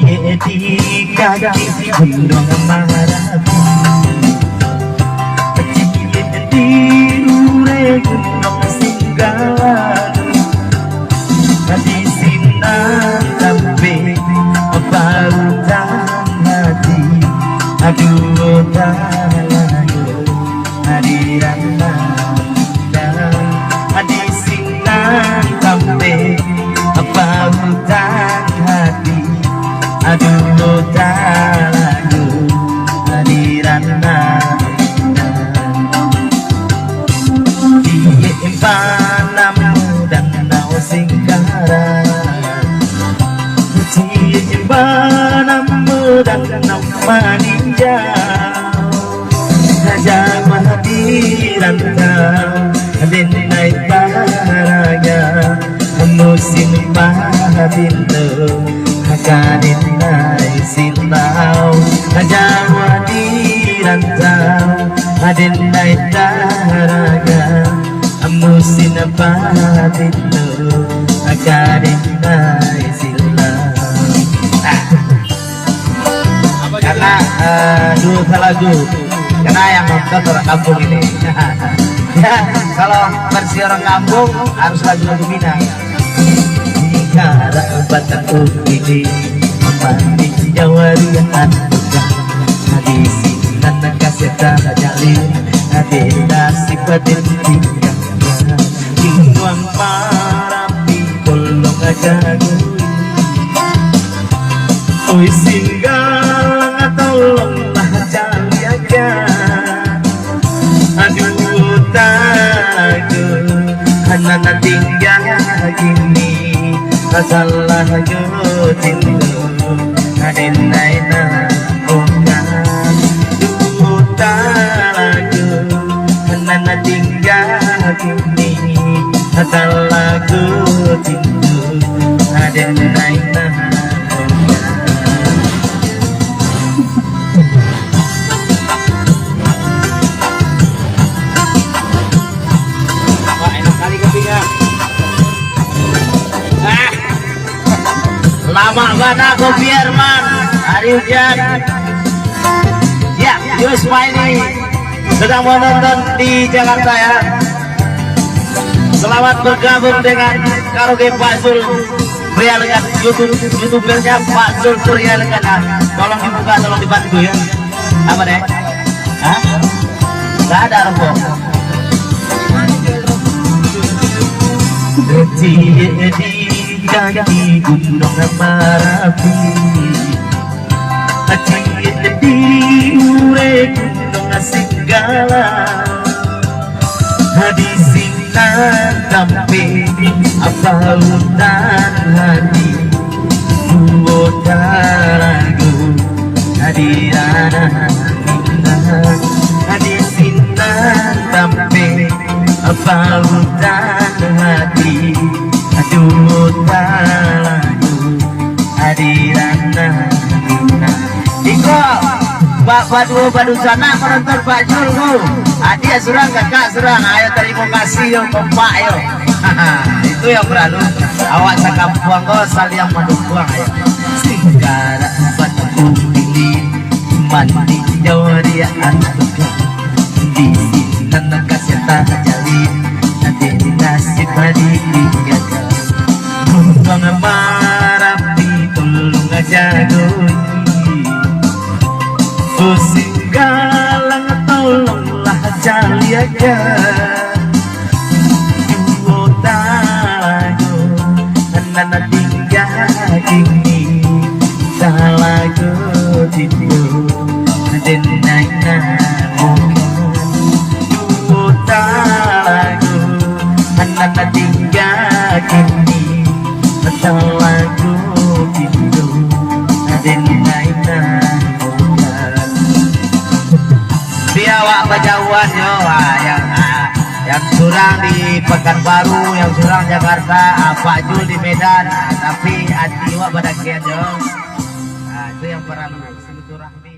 di kaki gunung Marapi, di ure gunung Singgalang, di sinar lambe barutan hati, aduh talayo hadiran di sinar lambe barutan hati, aduh talayo hadiran panamu dan nau Singgalang, panamu dan nau maninjau, Gajah hadiran kau denai paraga, musim pahabinto hakadenai silau, Gajah hadiran kau denai paraga, musim pahabinto hakadenai silau. Karena dulu lagu karena yang nonton orang kampung ini ya, kalau versi orang kampung harus lagu-lagu Minang. Jika batang ini mandi jawarian di sini kasih tak jalin ada nasib batin tinggal tinggal Marapi tolong aja oi Singgalang tolonglah cari aja, aduh takut anak tinggal gini masalah jodoh adenai bukan aduh takut anak tinggal gini masalah jodoh adenai lama banget kopi Herman hari hujan ya. Yusma ini sedang menonton di Jakarta ya. Selamat bergabung dengan karaoke Pak Zul pria dengan youtubernya Pak Zul pria dengan tolong dibuka, tolong dibantu ya. Apa deh? Hah? Gak ada rokok. Kaki gunung Marapi, di ure gunung Singgalang, di sinar tampe apa hutan hati, dua tarago hadiran di sinar tampe apa hutan hati, aduh talayo hadiran Iko Pak Badu sana menonton Pak Jul adia surang kakak surang ayo terima kasih yo kompak yo itu yang berlalu awak sakampuang kau saling mendukung ayo Singgalang batu pilih mandi jauh dia di sini kasih tak jalin nanti nasib hari dia gunung Marapi tolong aja oh Singgalang tolonglah cari aja dua talago anak tinggal gini talago tidur denai dua talago anak tinggal gini talago tidur denai biawak bajauan yo yang surang di Pekanbaru, yang surang Jakarta, Pak Jul di Medan, tapi Adiwa Badakian yo. Itu yang perlu silaturahmi.